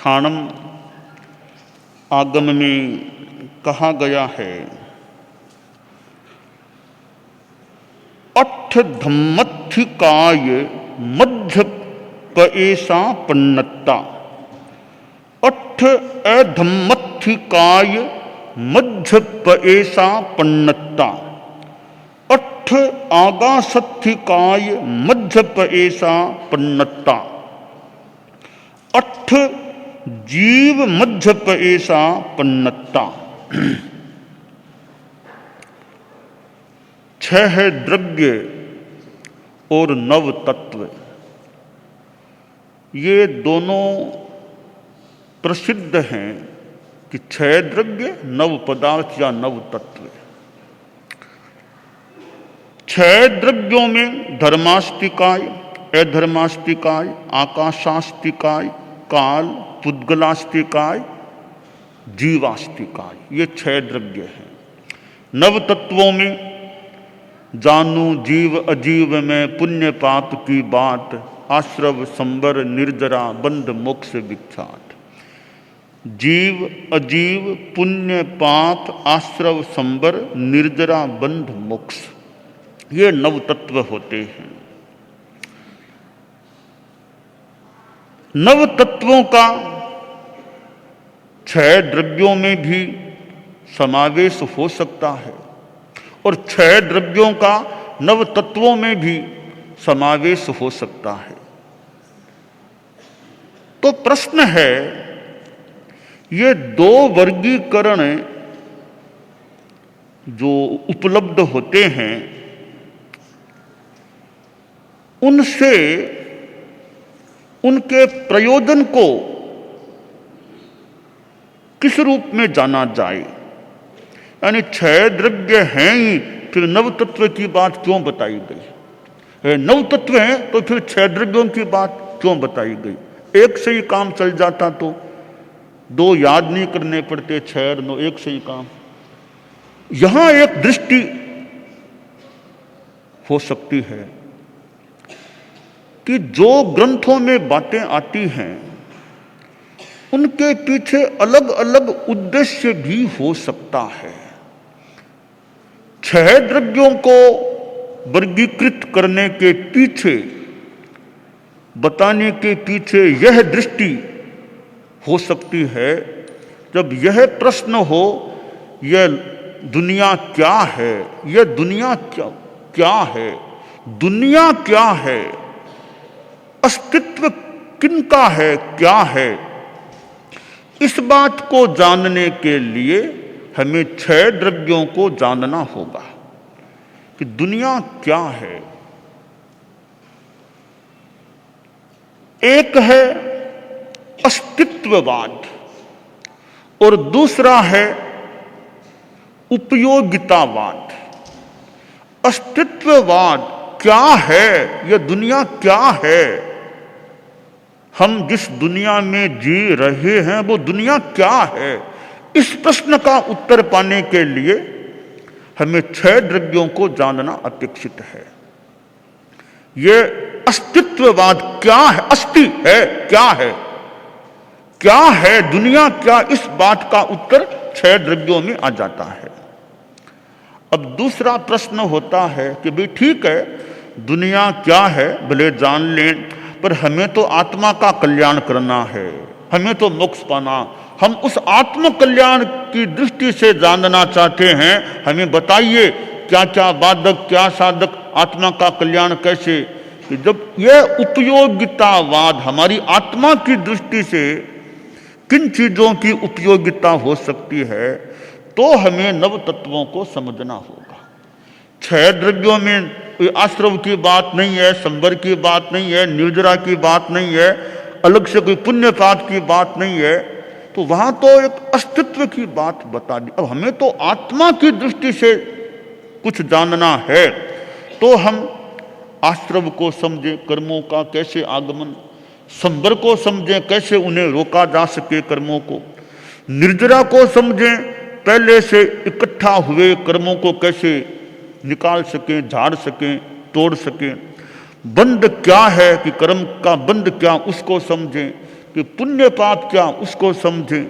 ठाणम आगम में कहा गया है, अठ धम्मत्थिकाय मध्य पएसा पन्नत्ता। अठ अधम्मत्थिकाय मध्य पएसा पन्नत्ता। अठ आगासत्थिकाय मध्य पएसा पन्नत्ता। अठ जीव मध्य पएसा पन्नत्ता। छह है द्रव्य और नव तत्व। ये दोनों प्रसिद्ध हैं कि छह द्रव्य नव पदार्थ या नव तत्व। छह द्रव्यों में धर्मास्तिकाय, अधर्मास्तिकाय, आकाशास्तिकाय, काल, पुद्गलास्तिकाय, जीवास्तिकाय, ये छह द्रव्य हैं। नव तत्वों में जानू जीव अजीव में पुण्य पाप की बात, आश्रव संबर निर्जरा बंध मोक्ष विख्यात। जीव अजीव पुण्य पाप आश्रव संबर निर्जरा बंध मोक्ष, ये नव तत्व होते हैं। नव तत्वों का छह द्रव्यों में भी समावेश हो सकता है और छह द्रव्यों का नव तत्वों में भी समावेश हो सकता है। तो प्रश्न है, ये दो वर्गीकरण जो उपलब्ध होते हैं, उनसे उनके प्रयोजन को किस रूप में जाना जाए। यानी छह द्रव्य हैं ही, फिर नव तत्व की बात क्यों बताई गई? नव तत्व हैं तो फिर छह द्रव्यों की बात क्यों बताई गई? एक से ही काम चल जाता तो दो याद नहीं करने पड़ते, छह और नौ एक से ही काम। यहां एक दृष्टि हो सकती है कि जो ग्रंथों में बातें आती हैं उनके पीछे अलग अलग उद्देश्य भी हो सकता है। छह द्रव्यों को वर्गीकृत करने के पीछे, बताने के पीछे यह दृष्टि हो सकती है, जब यह प्रश्न हो, यह दुनिया क्या है, यह दुनिया क्या है, दुनिया क्या है, अस्तित्व किनका है, क्या है, इस बात को जानने के लिए हमें छह द्रव्यों को जानना होगा कि दुनिया क्या है। एक है अस्तित्ववाद और दूसरा है उपयोगितावाद। अस्तित्ववाद क्या है, यह दुनिया क्या है, हम जिस दुनिया में जी रहे हैं वो दुनिया क्या है, इस प्रश्न का उत्तर पाने के लिए हमें छह द्रव्यों को जानना अपेक्षित है। यह अस्तित्ववाद क्या है, अस्ति है, क्या है दुनिया क्या, इस बात का उत्तर छह द्रव्यों में आ जाता है। अब दूसरा प्रश्न होता है कि भाई ठीक है, दुनिया क्या है भले जान लें, पर हमें तो आत्मा का कल्याण करना है, हमें तो मोक्ष पाना, हम उस आत्म कल्याण की दृष्टि से जानना चाहते हैं, हमें बताइए क्या क्या बाधक क्या साधक, आत्मा का कल्याण कैसे। कि जब यह उपयोगितावाद हमारी आत्मा की दृष्टि से किन चीजों की उपयोगिता हो सकती है, तो हमें नव तत्वों को समझना होगा। छह द्रव्यों में कोई आश्रव की बात नहीं है, संबर की बात नहीं है, निर्जरा की बात नहीं है, अलग से कोई पुण्य पाप की बात नहीं है, तो वहां तो एक अस्तित्व की बात बता दी। अब हमें तो आत्मा की दृष्टि से कुछ जानना है, तो हम आश्रव को समझें, कर्मों का कैसे आगमन, संबर को समझें, कैसे उन्हें रोका जा सके कर्मों को, निर्जरा को समझें, पहले से इकट्ठा हुए कर्मों को कैसे निकाल सकें, झाड़ सकें, तोड़ सकें, बंध क्या है कि कर्म का बंध क्या, उसको समझें, कि पुण्य पाप क्या उसको समझें,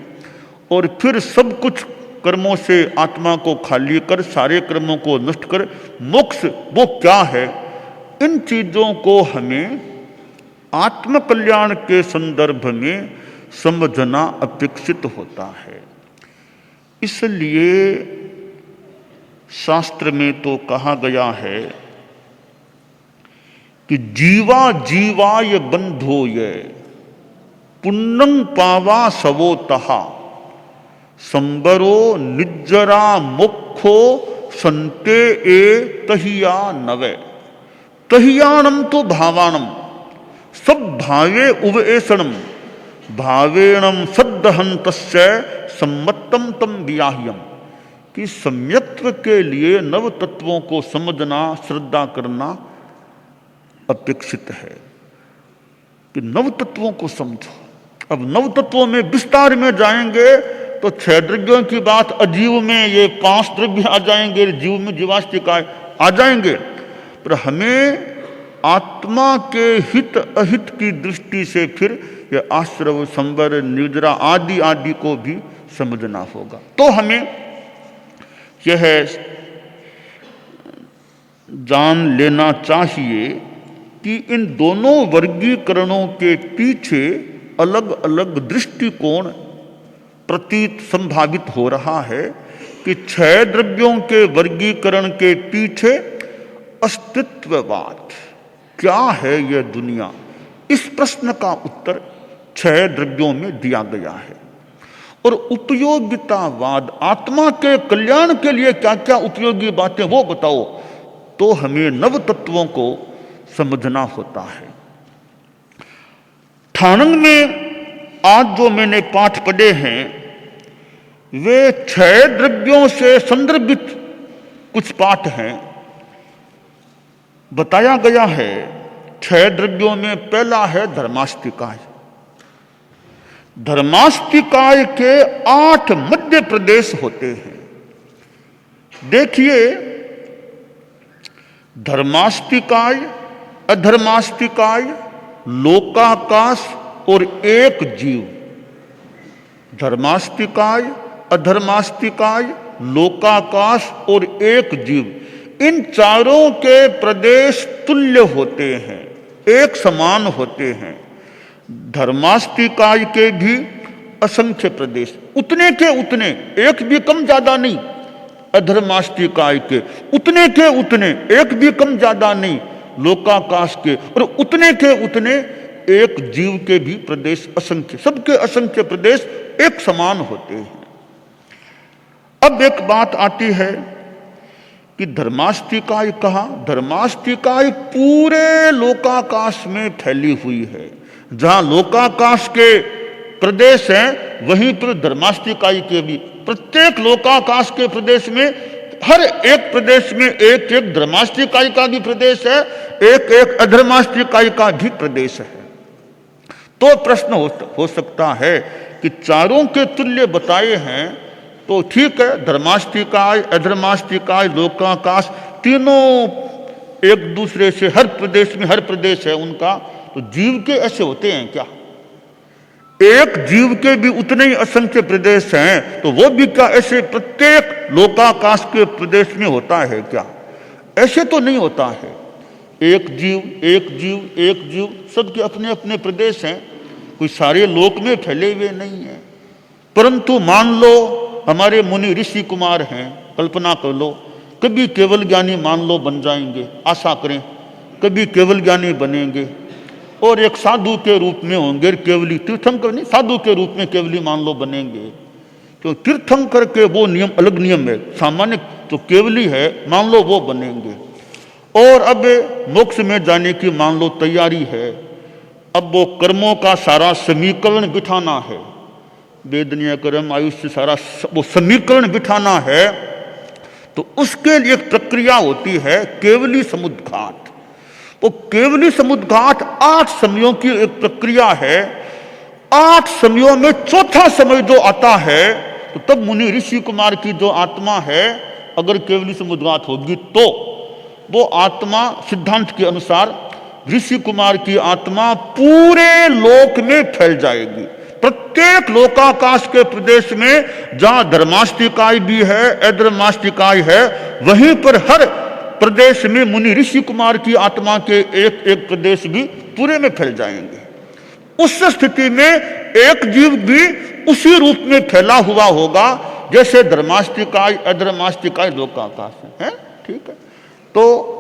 और फिर सब कुछ कर्मों से आत्मा को खाली कर, सारे कर्मों को नष्ट कर मोक्ष वो क्या है, इन चीजों को हमें आत्मकल्याण के संदर्भ में समझना अपेक्षित होता है। इसलिए शास्त्र में तो कहा गया है कि जीवा जीवाय बंधोय पुण्यं पावा सवोतहा संबरो निज्जरा मोक्षो संते ए तहिया नवे तहियानम तो भावानम सब भावे उवेशनम भावेणम सद्धहंतस्य सम्मत्तम तम व्याह्यम, कि सम्यक्त्व के लिए नव तत्वों को समझना, श्रद्धा करना अपेक्षित है कि नव तत्वों को समझो। अब नव तत्वों में विस्तार में जाएंगे तो 6 द्रव्यों की बात, अजीव में ये 5 द्रव्य आ जाएंगे, जीव में जीवाष्टिकाय आ जाएंगे, पर हमें आत्मा के हित अहित की दृष्टि से फिर ये आश्रव, संवर, निद्रा आदि आदि को भी समझना होगा। तो हमें यह जान लेना चाहिए कि इन दोनों वर्गीकरणों के पीछे अलग अलग दृष्टिकोण प्रतीत संभावित हो रहा है कि 6 द्रव्यों के वर्गीकरण के पीछे अस्तित्ववाद क्या है, यह दुनिया, इस प्रश्न का उत्तर 6 द्रव्यों में दिया गया है। और उपयोगितावाद, आत्मा के कल्याण के लिए क्या क्या उपयोगी बातें वो बताओ, तो हमें नव तत्वों को समझना होता है। ठाणंग में आज जो मैंने पाठ पढ़े हैं वे 6 द्रव्यों से संदर्भित कुछ पाठ हैं। बताया गया है 6 द्रव्यों में पहला है धर्मास्तिकाय। धर्मास्तिकाय के 8 मध्य प्रदेश होते हैं। देखिए, धर्मास्तिकाय, अधर्मास्तिकाय, लोकाकाश और एक जीव। धर्मास्तिकाय, अधर्मास्तिकाय, लोकाकाश और एक जीव, इन चारों के प्रदेश तुल्य होते हैं, एक समान होते हैं। धर्मास्तिकाय के भी असंख्य प्रदेश, उतने के उतने, एक भी कम ज्यादा नहीं। अधर्मास्तिकाय के उतने के उतने, एक भी कम ज्यादा नहीं। लोकाकाश के और उतने के उतने, एक जीव के भी प्रदेश असंख्य, सबके असंख्य प्रदेश एक समान होते हैं। अब एक बात आती है कि धर्मास्तिकाय कहा, धर्मास्तिकाय पूरे लोकाकाश में फैली हुई है। जहां लोकाकाश के प्रदेश हैं वहीं पर धर्मास्तिकाय के भी, प्रत्येक लोकाकाश के प्रदेश में, हर एक प्रदेश में एक एक धर्मास्तिकाय का भी प्रदेश है, एक एक अधर्मास्तिकाय का भी प्रदेश है। तो प्रश्न हो सकता है कि चारों के तुल्य बताए हैं तो ठीक है, धर्मास्तिकाय, अधर्मास्तिकाय, लोकाकाश तीनों एक दूसरे से, हर प्रदेश में हर प्रदेश है उनका, तो जीव के ऐसे होते हैं क्या? एक जीव के भी उतने ही असंख्य प्रदेश हैं, तो वो भी क्या ऐसे प्रत्येक लोकाकाश के प्रदेश में होता है क्या? ऐसे तो नहीं होता है। एक जीव, एक जीव, एक जीव, सबके अपने अपने प्रदेश हैं, कोई सारे लोक में फैले हुए नहीं है। परंतु मान लो हमारे मुनि ऋषि कुमार हैं, कल्पना कर लो, कभी केवल ज्ञानी मान लो बन जाएंगे, आशा करें कभी केवल ज्ञानी बनेंगे और एक साधु के रूप में होंगे, केवली तीर्थंकर नहीं, साधु के रूप में केवली मान लो बनेंगे। क्यों? तीर्थंकर के वो नियम अलग नियम है, सामान्य तो केवली है, मान लो वो बनेंगे। और अब मोक्ष में जाने की मान लो तैयारी है, अब वो कर्मों का सारा समीकरण बिठाना है, वेदनीय कर्म, आयुष्य, सारा वो समीकरण बिठाना है, तो उसके लिए एक प्रक्रिया होती है केवली समुद्घाट। वो केवली समुद्घाट 8 समयों की एक प्रक्रिया है। 8 समयों में चौथा समय जो आता है, तो तब मुनि ऋषि कुमार की जो आत्मा है, अगर केवली समुद्घाट होगी तो वो आत्मा सिद्धांत के अनुसार ऋषि कुमार की आत्मा पूरे लोक में फैल जाएगी। प्रत्येक लोकाकाश के प्रदेश में जहां धर्माष्टिकाय भी है, अधर्माष्टिकाय है, वहीं पर हर प्रदेश में मुनि ऋषि कुमार की आत्मा के एक एक प्रदेश भी पूरे में फैल जाएंगे। उस स्थिति में एक जीव भी उसी रूप में फैला हुआ होगा जैसे धर्माष्टिकाय, अधर्माष्टिकाय, लोकाकाश है। ठीक है, तो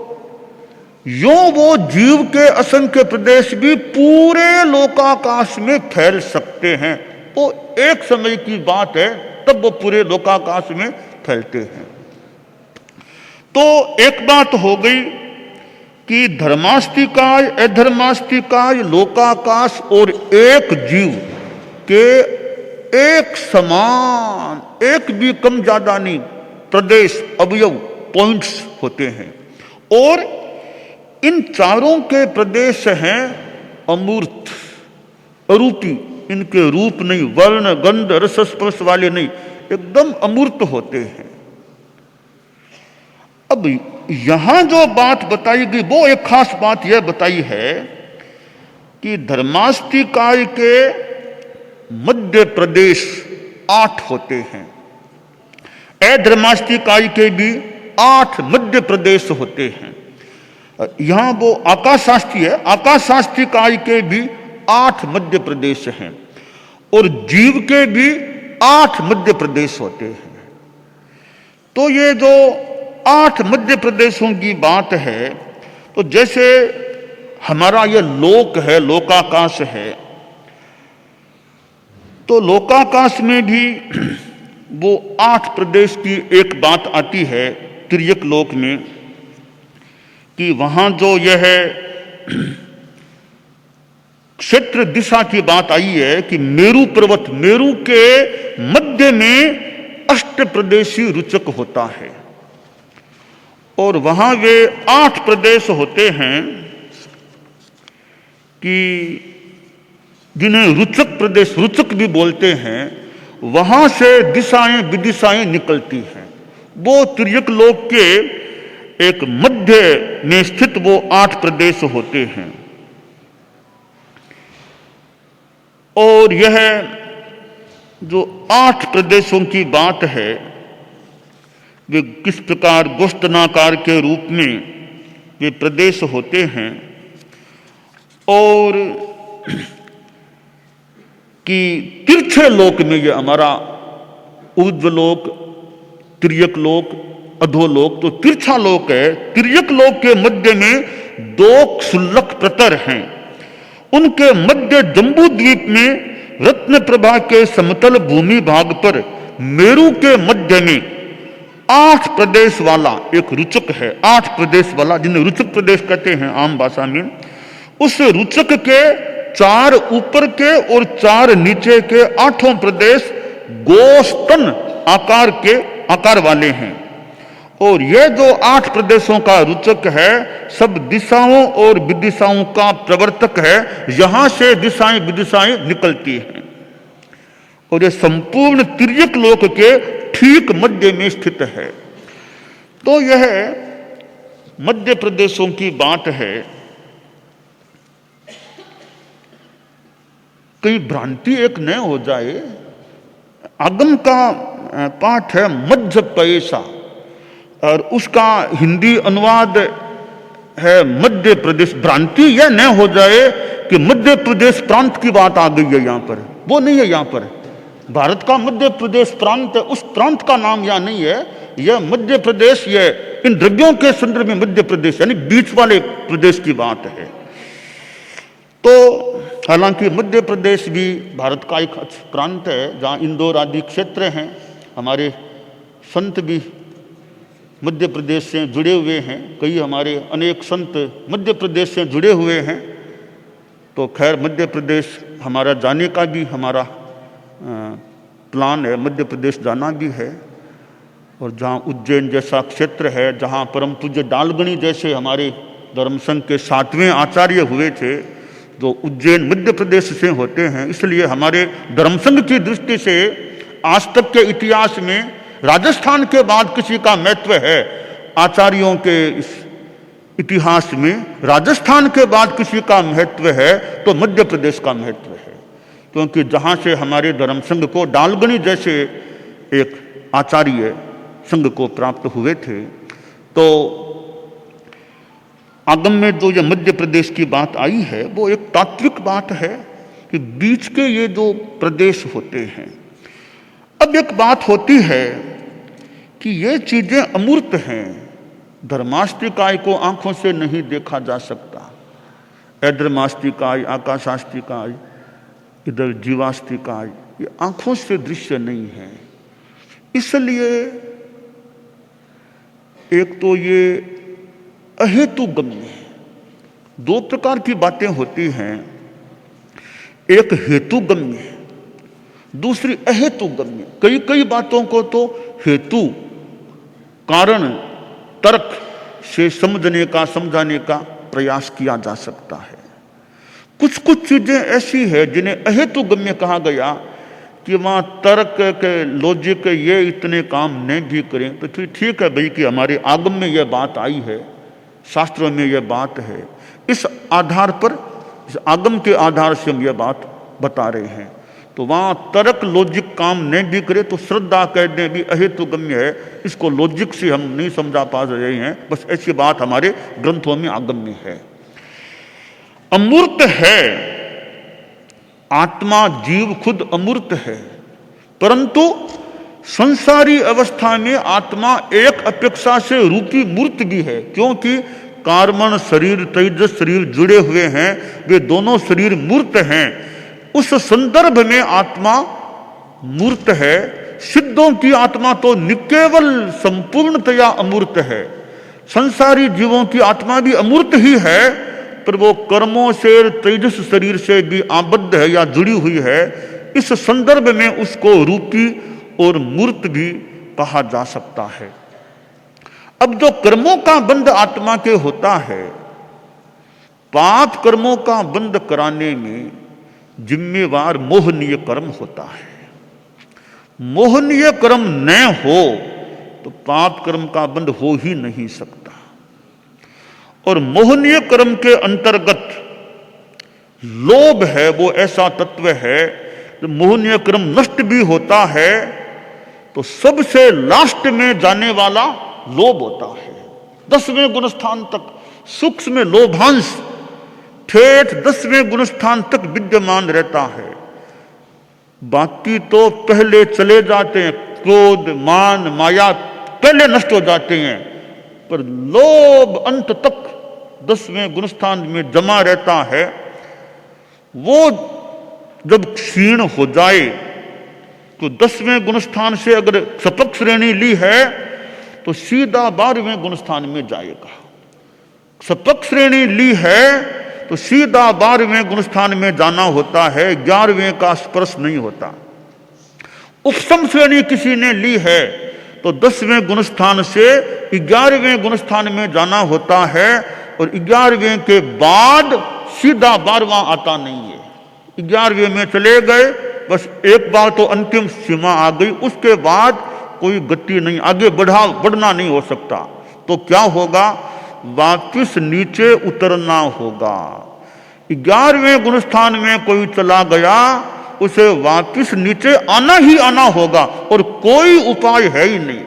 यों वो जीव के असंख्य प्रदेश भी पूरे लोकाकाश में फैल सकते हैं। वो एक समय की बात है, तब वो पूरे लोकाकाश में फैलते हैं। तो एक बात हो गई कि धर्माष्टिकाय, अधर्माष्टिकाय, लोकाकाश और एक जीव के एक समान, एक भी कम ज्यादा नहीं, प्रदेश, अवयव, पॉइंट्स होते हैं। और इन चारों के प्रदेश हैं अमूर्त, अरूपी, इनके रूप नहीं, वर्ण, गंध, रस, स्पर्श वाले नहीं, एकदम अमूर्त होते हैं। अब यहां जो बात बताई गई वो एक खास बात यह बताई है कि धर्माष्टिकाय के मध्य प्रदेश 8 होते हैं, अधर्माष्टिकाय के भी 8 मध्य प्रदेश होते हैं। यहां वो आकाशाष्टी है, आकाशाष्टिकाय के भी 8 मध्य प्रदेश हैं और जीव के भी 8 मध्य प्रदेश होते हैं। तो ये जो 8 मध्य प्रदेशों की बात है, तो जैसे हमारा ये लोक है, लोकाकाश है, तो लोकाकाश में भी वो 8 प्रदेश की एक बात आती है तिर्यक लोक में, कि वहां जो यह क्षेत्र दिशा की बात आई है कि मेरु पर्वत, मेरु के मध्य में अष्ट प्रदेशी रुचक होता है और वहां वे 8 प्रदेश होते हैं कि जिन्हें रुचक प्रदेश, रुचक भी बोलते हैं। वहां से दिशाएं विदिशाएं निकलती हैं। वो तिर्यक लोक के एक मध्य में स्थित वो 8 प्रदेश होते हैं। और यह जो 8 प्रदेशों की बात है वे किस प्रकार गोष्ठनाकार के रूप में वे प्रदेश होते हैं और कि तिरछे लोक में ये हमारा ऊर्ध्वलोक, तिर्यक लोक, अधोलोक, तो तिरछा लोक है। तिर्यक लोक के मध्य में 2 क्षुल्लक प्रतर हैं। उनके मध्य जम्बू द्वीप में रत्न प्रभा के समतल भूमि भाग पर मेरु के मध्य में 8 प्रदेश वाला एक रुचक है। 8 प्रदेश वाला, जिन्हें रुचक प्रदेश कहते हैं आम भाषा में। उस रुचक के 4 ऊपर के और 4 नीचे के 8 प्रदेश गोस्तन आकार वाले हैं। और यह जो 8 प्रदेशों का रुचक है सब दिशाओं और विदिशाओं का प्रवर्तक है। यहां से दिशाएं विदिशाएं निकलती हैं और यह संपूर्ण तिर्यक लोक के ठीक मध्य में स्थित है। तो यह मध्य प्रदेशों की बात है। कई भ्रांति एक न हो जाए, आगम का पाठ है मध्य पैसा और उसका हिंदी अनुवाद है मध्य प्रदेश। भ्रांति यह न हो जाए कि मध्य प्रदेश प्रांत की बात आ गई है यहां पर, वो नहीं है। यहां पर भारत का मध्य प्रदेश प्रांत है, उस प्रांत का नाम यहां नहीं है। यह मध्य प्रदेश, यह इन द्रव्यों के संदर्भ में मध्य प्रदेश यानी बीच वाले प्रदेश की बात है। तो हालांकि मध्य प्रदेश भी भारत का एक प्रांत है जहां इंदौर आदि क्षेत्र हैं। हमारे संत भी मध्य प्रदेश से जुड़े हुए हैं, कई हमारे अनेक संत मध्य प्रदेश से जुड़े हुए हैं। तो खैर मध्य प्रदेश हमारा जाने का भी हमारा प्लान है, मध्य प्रदेश जाना भी है। और जहाँ उज्जैन जैसा क्षेत्र है, जहाँ परम पूज्य डालगणी जैसे हमारे धर्मसंघ के 7वें आचार्य हुए थे, जो उज्जैन मध्य प्रदेश से होते हैं, इसलिए हमारे धर्मसंघ की दृष्टि से आज तक के इतिहास में राजस्थान के बाद किसी का महत्व है आचार्यों के इस इतिहास में राजस्थान के बाद किसी का महत्व है तो मध्य प्रदेश का महत्व है, क्योंकि जहाँ से हमारे धर्म संघ को डालगनी जैसे एक आचार्य संघ को प्राप्त हुए थे, तो आगम में जो ये मध्य प्रदेश की बात आई है वो एक तात्विक बात है कि बीच के ये जो प्रदेश होते हैं। अब एक बात होती है कि ये चीजें अमूर्त हैं, धर्मास्तिकाय को आंखों से नहीं देखा जा सकता, ऐद्रमास्तिकाय, आकाशास्तिकाय, इधर जीवास्तिकाय, ये आंखों से दृश्य नहीं है। इसलिए एक तो ये अहेतु गम्य, दो प्रकार की बातें होती हैं, एक हेतु गम्य, दूसरी अहेतु गम्य। कई कई बातों को तो हेतु, कारण, तर्क से समझने का, समझाने का प्रयास किया जा सकता है। कुछ कुछ चीजें ऐसी है जिन्हें अहेतु गम्य कहा गया कि वहाँ तर्क के, लॉजिक ये इतने काम नहीं भी करें तो फिर ठीक है भाई कि हमारे आगम में यह बात आई है, शास्त्रों में यह बात है, इस आधार पर, इस आगम के आधार से हम यह बात बता रहे हैं। तो वहाँ तर्क लॉजिक काम नहीं भी करे तो श्रद्धा कह दें भी अहेतु गम्य है, इसको लॉजिक से हम नहीं समझा पा रहे हैं, बस ऐसी बात हमारे ग्रंथों में आगम में है। अमूर्त है आत्मा, जीव खुद अमूर्त है, परंतु संसारी अवस्था में आत्मा एक अपेक्षा से रूपी मूर्त भी है, क्योंकि कार्बन शरीर, तेजस शरीर जुड़े हुए हैं, वे दोनों शरीर मूर्त हैं। उस संदर्भ में आत्मा मूर्त है। सिद्धों की आत्मा तो निकेवल संपूर्णतया अमूर्त है। संसारी जीवों की आत्मा भी अमूर्त ही है, पर वो कर्मों से, तेजस शरीर से भी आबद्ध है या जुड़ी हुई है। इस संदर्भ में उसको रूपी और मूर्त भी कहा जा सकता है। अब जो कर्मों का बंध आत्मा के होता है, पाप कर्मों का बंध कराने में जिम्मेवार मोहनीय कर्म होता है। मोहनीय कर्म न हो तो पाप कर्म का बंध हो ही नहीं सकता। और मोहनीय कर्म के अंतर्गत लोभ है, वो ऐसा तत्व है जो मोहनीय कर्म नष्ट भी होता है तो सबसे लास्ट में जाने वाला लोभ होता है। 10वें गुणस्थान तक सूक्ष्म लोभांश ठेठ 10वें गुणस्थान तक विद्यमान रहता है। बाकी तो पहले चले जाते हैं, क्रोध, मान, माया पहले नष्ट हो जाते हैं, पर लोभ अंत तक 10वें गुणस्थान में जमा रहता है। वो जब क्षीण हो जाए तो 10वें गुणस्थान से अगर सपक श्रेणी ली है तो सीधा 12वें गुणस्थान में जाएगा। सपक श्रेणी ली है तो सीधा 12वें गुणस्थान में जाना होता है, 11वें का स्पर्श नहीं होता। उपसम श्रेणी किसी ने ली है तो 10वें गुणस्थान से 11वें गुणस्थान में जाना होता है, और 11वें के बाद सीधा 12वां आता नहीं है। 11वें में चले गए, बस एक बार तो अंतिम सीमा आ गई, उसके बाद कोई गति नहीं, आगे बढ़ना नहीं हो सकता। तो क्या होगा, वापिस नीचे उतरना होगा। 11वें गुणस्थान में कोई चला गया, उसे वापिस नीचे आना ही आना होगा, और कोई उपाय है ही नहीं।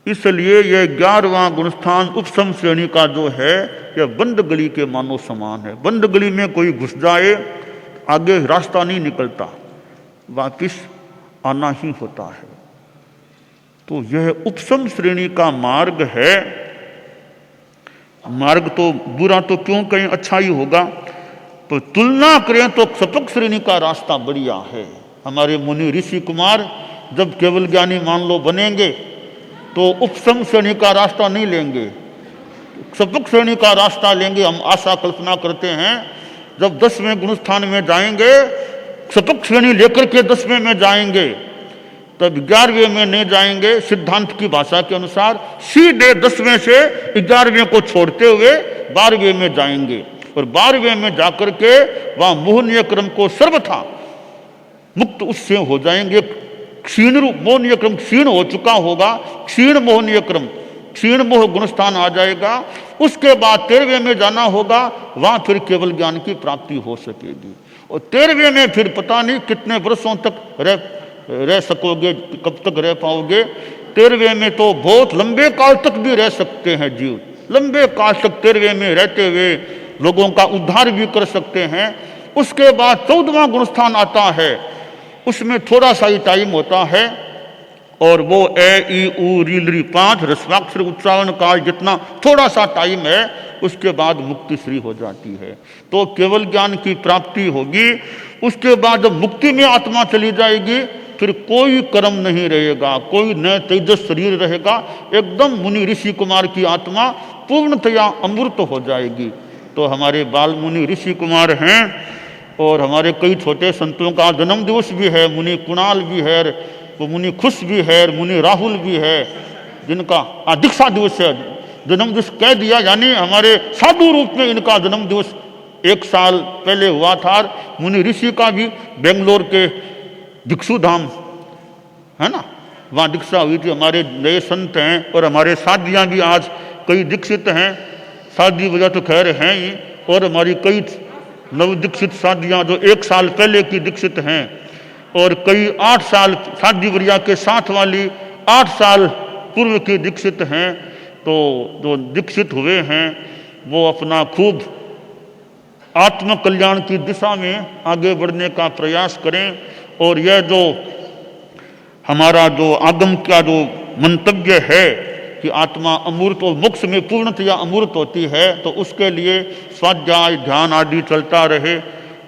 इसलिए यह 11वां गुणस्थान उपसम श्रेणी का जो है, यह बंद गली के मानो समान है। बंद गली में कोई घुस जाए, आगे रास्ता नहीं निकलता, वापिस आना ही होता है। तो यह उपसम श्रेणी का मार्ग है। मार्ग तो बुरा तो क्यों कहें, अच्छा ही होगा, तो तुलना करें तो सपक श्रेणी का रास्ता बढ़िया है। हमारे मुनि ऋषि कुमार जब केवल ज्ञानी मान लो बनेंगे तो उपसम श्रेणी का रास्ता नहीं लेंगे, सपक श्रेणी का रास्ता लेंगे। हम आशा कल्पना करते हैं जब 10वें गुणस्थान में जाएंगे, सपक श्रेणी लेकर के 10वें में जाएंगे, तब 11वें में नहीं जाएंगे। सिद्धांत की भाषा के अनुसार सीधे 10वें से 11वें को छोड़ते हुए 12वें में जाएंगे, और 12वें में जाकर के वहां मोहनीय क्रम को सर्वथा मुक्त उससे हो जाएंगे। क्षीण मोहनीय क्रम क्षीण हो चुका होगा, क्षीण मोहनीय क्रम क्षीण मोह गुणस्थान आ जाएगा। उसके बाद 13वें में जाना होगा, वहां फिर केवल ज्ञान की प्राप्ति हो सकेगी। और 13वें में फिर पता नहीं कितने वर्षों तक रह सकोगे, कब तक रह पाओगे। 13वें में तो बहुत लंबे काल तक भी रह सकते हैं जीव, लंबे काल तक 13वें में रहते हुए लोगों का उद्धार भी कर सकते हैं। उसके बाद 14वां गुणस्थान आता है, उसमें थोड़ा सा ही टाइम होता है, और वो ए ई उ री लृ 5 रस्वाक्षर उच्चारण काल जितना थोड़ा सा टाइम है, उसके बाद मुक्ति श्री हो जाती है। तो केवल ज्ञान की प्राप्ति होगी। उसके बाद जब मुक्ति में आत्मा चली जाएगी, फिर कोई कर्म नहीं रहेगा, कोई न तेजस शरीर रहेगा, एकदम मुनि ऋषि कुमार की आत्मा पूर्णतया अमृत हो जाएगी। तो हमारे बाल मुनि ऋषि कुमार हैं, और हमारे कई छोटे संतों का जन्म दिवस भी है। मुनि कुणाल भी है, वो मुनि खुश भी है, मुनि राहुल भी है, जिनका दीक्षा दिवस है, जन्म दिवस कह दिया, यानी हमारे साधु रूप में इनका जन्म दिवस 1 साल पहले हुआ था। मुनि ऋषि का भी बेंगलोर के दीक्षु धाम है ना, वहाँ दीक्षा हुई थी। हमारे नए संत हैं, और हमारे साधियाँ भी आज कई दीक्षित हैं। शादी वजह तो खैर हैं ही, और हमारी कई नव दीक्षित साधियाँ जो 1 साल पहले की दीक्षित हैं, और कई 8 साल शादी वरिया के साथ वाली 8 साल पूर्व की दीक्षित हैं। तो जो दीक्षित हुए हैं वो अपना खूब आत्म कल्याण की दिशा में आगे बढ़ने का प्रयास करें। और यह जो हमारा जो आगम का जो मंतव्य है कि आत्मा अमूर्त और मोक्ष में पूर्णतया अमूर्त होती है, तो उसके लिए स्वाध्याय ध्यान आदि चलता रहे,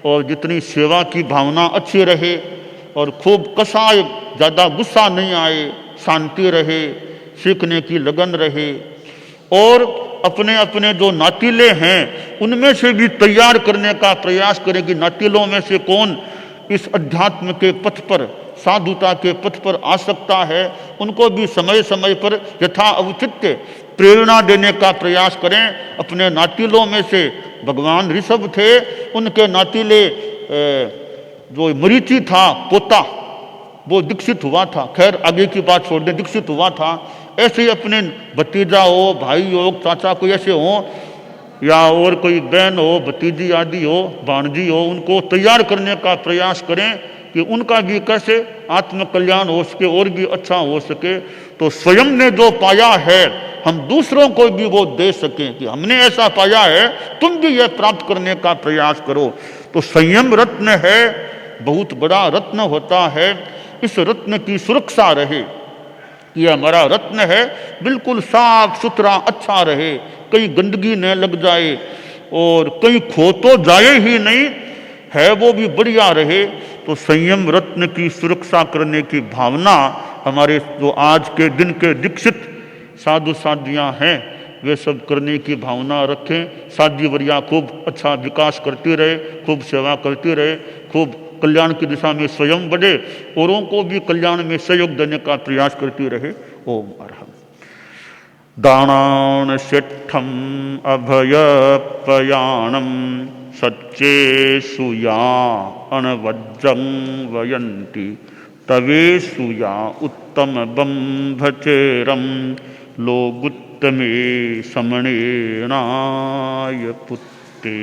और जितनी सेवा की भावना अच्छी रहे, और खूब कसाय, ज़्यादा गुस्सा नहीं आए, शांति रहे, सीखने की लगन रहे। और अपने अपने जो नातीले हैं उनमें से भी तैयार करने का प्रयास करें कि नातीलों में से कौन इस अध्यात्म के पथ पर, साधुता के पथ पर आ सकता है। उनको भी समय समय पर यथा औचित्य प्रेरणा देने का प्रयास करें। अपने नातीलों में से भगवान ऋषभ थे, उनके नातीले जो मरीचि था पोता, वो दीक्षित हुआ था। खैर आगे की बात छोड़ दें, दीक्षित हुआ था। ऐसे ही अपने भतीजा हो, भाई हो, चाचा कोई ऐसे हो, या और कोई बहन हो, भतीजी आदि हो, भाणजी हो, उनको तैयार करने का प्रयास करें कि उनका भी कैसे आत्म कल्याण हो सके और भी अच्छा हो सके। तो स्वयं ने जो पाया है हम दूसरों को भी वो दे सकें कि हमने ऐसा पाया है, तुम भी यह प्राप्त करने का प्रयास करो। तो संयम रत्न है, बहुत बड़ा रत्न होता है। इस रत्न की सुरक्षा रहे, ये हमारा रत्न है, बिल्कुल साफ सुथरा अच्छा रहे, कहीं गंदगी न लग जाए, और कहीं खो तो जाए ही नहीं, है वो भी बढ़िया रहे। तो संयम रत्न की सुरक्षा करने की भावना हमारे जो आज के दिन के दीक्षित साधु साधियाँ हैं वे सब करने की भावना रखें। साधी वरिया खूब अच्छा विकास करती रहे, खूब सेवा करती रहे, खूब कल्याण की दिशा में स्वयं बढ़े, औरों को भी कल्याण में सहयोग देने का प्रयास करती रहे। ओम अर्हम्। दानान शिष्ठम अभयपयाणम सच्चे सुया अनवज्रं वयन्ति तवे सुया उत्तम बंभचेरम लोगुत्तमे समणेनाय पुत्ते।